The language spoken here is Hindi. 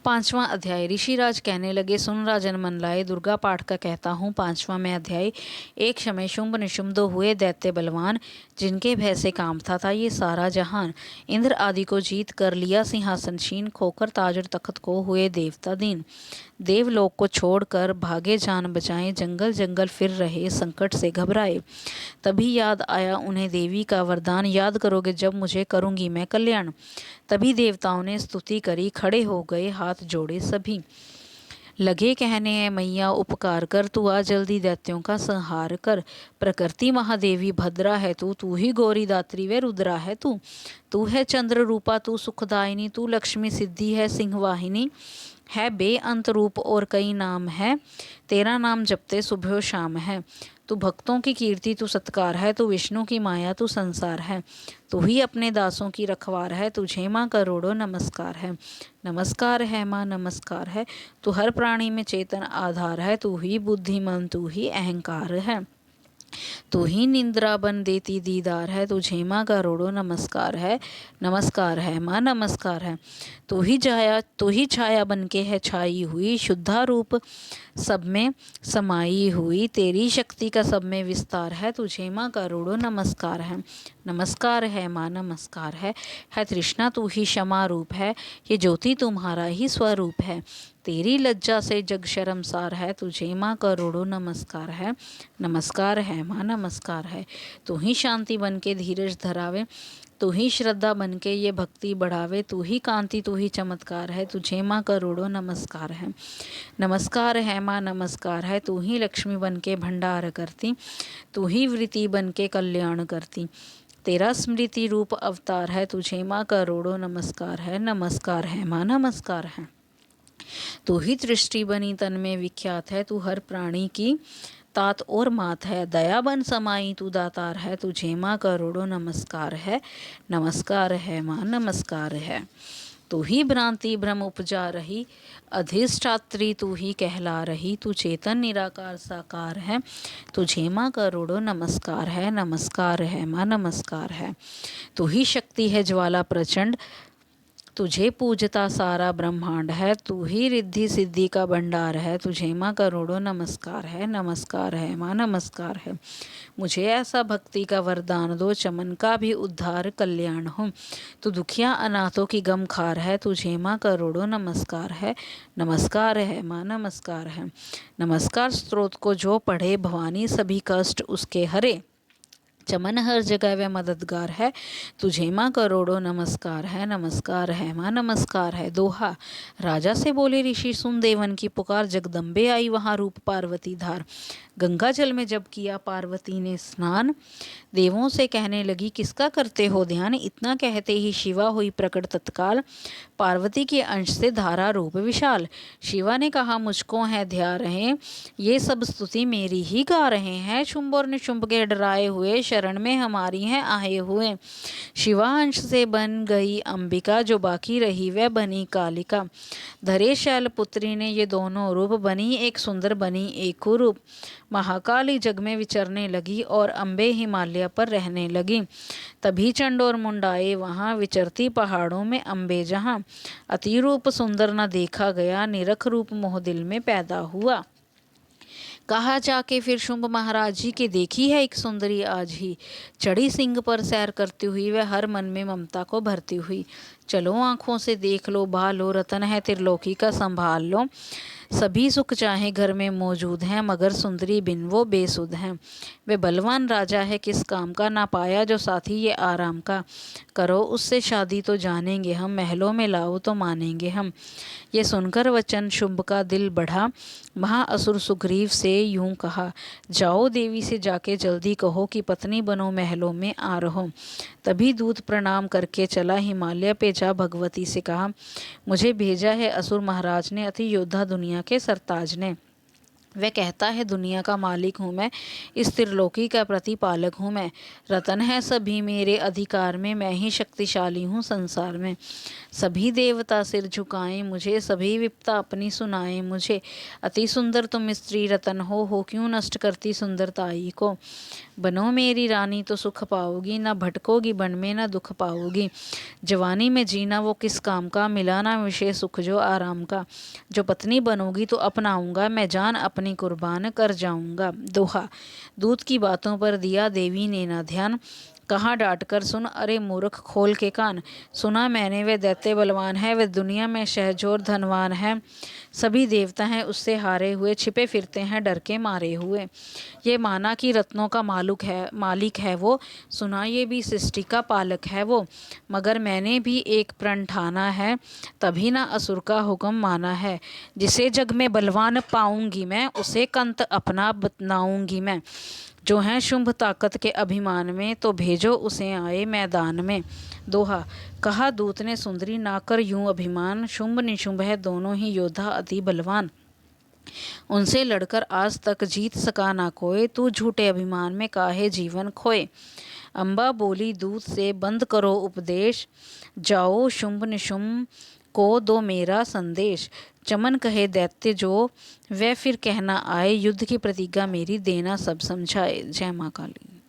5वां अध्याय। ऋषिराज कहने लगे, सुन राजन मन लाए, दुर्गा पाठ का कहता हूँ। 5वां में अध्याय। एक समय शुंभ निशुंभ दो हुए दैत्य बलवान, जिनके भय से कांपता था ये सारा जहान। इंद्र आदि को जीत कर लिया सिंहासन शीन, खोकर ताज और तख्त को हुए देवता दीन। देवलोक को छोड़कर भागे जान बचाए, जंगल जंगल फिर रहे संकट से घबराए। तभी याद आया उन्हें देवी का वरदान, याद करोगे जब मुझे करूंगी मैं कल्याण। तभी देवताओं ने स्तुति करी, खड़े हो गए हाथ जोड़े सभी। लगे कहने हैं मैया उपकार कर, तू आ जल्दी दैत्यों का संहार कर। प्रकृति महादेवी भद्रा है तू, तू ही गौरी दात्री व रुद्रा है तू। तू है चंद्र रूपा तू सुखदायिनी, तू लक्ष्मी सिद्धि है सिंहवाहिनी। है बेअंत रूप और कई नाम है, तेरा नाम जपते सुबह शाम है। तू भक्तों की कीर्ति तू सत्कार है, तू विष्णु की माया तू संसार है। तू ही अपने दासों की रखवार है, तुझे माँ करोड़ों नमस्कार है। नमस्कार है माँ नमस्कार है, तू हर प्राणी में चेतन आधार है। तू ही बुद्धिमान तू ही अहंकार है, तू ही निंद्रा बन देती दीदार है। तुझे माँ करोड़ों नमस्कार है माँ नमस्कार है। तू ही छाया बन के है छाई हुई, शुद्धा रूप सब में समाई हुई। तेरी शक्ति का सब में विस्तार है, तुझे माँ करोड़ों नमस्कार है माँ नमस्कार है तृष्णा तू ही क्षमा रूप है, ये ज्योति तुम्हारा ही स्वरूप है। तेरी लज्जा से जग शर्मसार है, तुझे माँ करोड़ों नमस्कार है माँ नमस्कार है। तू ही शांति बन के धीरज धरावे, तू ही श्रद्धा बन के ये भक्ति बढ़ावे। तू ही कांति तू ही चमत्कार है, तुझे माँ करोड़ों नमस्कार है माँ नमस्कार है। तू ही लक्ष्मी बन के भंडार करती, तू ही वृत्ति बन के कल्याण करती। तेरा स्मृति रूप अवतार है, तुझे माँ करोड़ों नमस्कार है माँ नमस्कार है। तू ही दृष्टि बनी तन में विख्यात है, तू हर प्राणी की तात और मात है। दया बन समाई तू दातार है, तुझे माँ करोड़ों नमस्कार है माँ नमस्कार है। तू ही भ्रांति भ्रम उपजा रही, अधिष्ठात्री तू ही कहला रही। तू चेतन निराकार साकार है, तुझे माँ करोड़ों नमस्कार है माँ नमस्कार है। तू ही शक्ति है ज्वाला प्रचंड, तुझे पूजता सारा ब्रह्मांड है। तू ही रिद्धि सिद्धि का भंडार है, तुझे माँ करोड़ों नमस्कार है माँ नमस्कार है। मुझे ऐसा भक्ति का वरदान दो, चमन का भी उद्धार कल्याण हो। तू दुखिया अनाथों की गमखार है, तुझे माँ करोड़ों नमस्कार है माँ नमस्कार है। नमस्कार स्त्रोत को जो पढ़े, भवानी सभी कष्ट उसके हरे। चमन हर जगह वह मददगार है, तुझे माँ करोड़ों नमस्कार है माँ नमस्कार है। दोहा। राजा से बोले ऋषि सुन देवन की पुकार, जगदम्बे आई वहाँ रूप पार्वती धार। गंगा जल में जब किया पार्वती ने स्नान, देवों से कहने लगी किसका करते हो ध्यान। इतना कहते ही शिवा हुई प्रकट तत्काल, पार्वती के अंश से धारा रूप विशाल। शिवा ने कहा मुझको है ध्या रहे, ये सब स्तुति मेरी ही गा रहे हैं। शुंभ और निशुंभ के डराए हुए, शरण में हमारी हैं आए हुए। शिवा अंश से बन गई अंबिका, जो बाकी रही वह बनी कालिका। धरे शैल पुत्री ने ये दोनों रूप, बनी एक सुंदर बनी एक रूप। महाकाली जग में विचरने लगी, और अम्बे हिमालय पर रहने लगी। तभी चंड और मुंडाए वहाँ, विचरती पहाड़ों में अम्बे जहाँ। अति रूप सुंदर न देखा गया, निरख रूप मोह दिल में पैदा हुआ। कहा जाके फिर शुंभ महाराज जी के, देखी है एक सुंदरी आज ही। चढ़ी सिंह पर सैर करती हुई, वह हर मन में ममता को भरती हुई। चलो आंखों से देख लो भा लो, रतन है त्रिलोकी का संभाल लो। सभी सुख चाहे घर में मौजूद हैं, मगर सुंदरी बिन वो बेसुध हैं। वे बलवान राजा है किस काम का, ना पाया जो साथी ये आराम का। करो उससे शादी तो जानेंगे हम, महलों में लाओ तो मानेंगे हम। ये सुनकर वचन शुंभ का दिल बढ़ा, महाअसुर सुग्रीव से यूं कहा, जाओ देवी से जाके जल्दी कहो कि पत्नी बनो महलों में आ रहो। तभी दूत प्रणाम करके चला हिमालय पे जा भगवती से कहा, मुझे भेजा है असुर महाराज ने, अति योद्धा दुनिया के सरताज ने। वह कहता है दुनिया का मालिक हूँ मैं, इस त्रिलोकी का प्रतिपालक हूँ मैं। रतन है सभी मेरे अधिकार में, मैं ही शक्तिशाली हूँ संसार में। सभी देवता सिर झुकाएं मुझे, सभी विपता अपनी सुनाएं मुझे। अति सुंदर तुम स्त्री रतन हो क्यों नष्ट करती सुंदरताई को। बनो मेरी रानी तो सुख पाओगी, ना भटकोगी बन में ना दुख पाओगी। जवानी में जीना वो किस काम का, मिला ना विषय सुख जो आराम का। जो पत्नी बनोगी तो अपनाऊंगा, मैं जान अपनी कुर्बान कर जाऊंगा। दोहा। दूत की बातों पर दिया देवी ने ना ध्यान, कहाँ डांट कर सुन अरे मूर्ख खोल के कान। सुना मैंने वे दैत्य बलवान है, वे दुनिया में शहजोर धनवान है। सभी देवता हैं उससे हारे हुए, छिपे फिरते हैं डर के मारे हुए। ये माना कि रत्नों का मालिक है वो, सुना ये भी सृष्टि का पालक है वो। मगर मैंने भी एक प्रण ठाना है, तभी ना असुर का हुक्म माना है। जिसे जग में बलवान पाऊंगी मैं, उसे कंत अपना बतनाऊंगी मैं। जो हैं शुंभ ताकत के अभिमान में, तो भेजो उसे आए मैदान में। दोहा। कहा दूत ने सुंदरी ना कर यूं अभिमान, शुंभ निशुंभ है दोनों ही योद्धा अति बलवान। उनसे लड़कर आज तक जीत सका ना कोई, तू झूठे अभिमान में काहे जीवन खोए। अम्बा बोली दूत से बंद करो उपदेश, जाओ शुंभ निशुंभ को दो मेरा संदेश। चमन कहे दैत्य जो, वह फिर कहना आए, युद्ध की प्रतिज्ञा मेरी देना सब समझाए। जय माँ काली।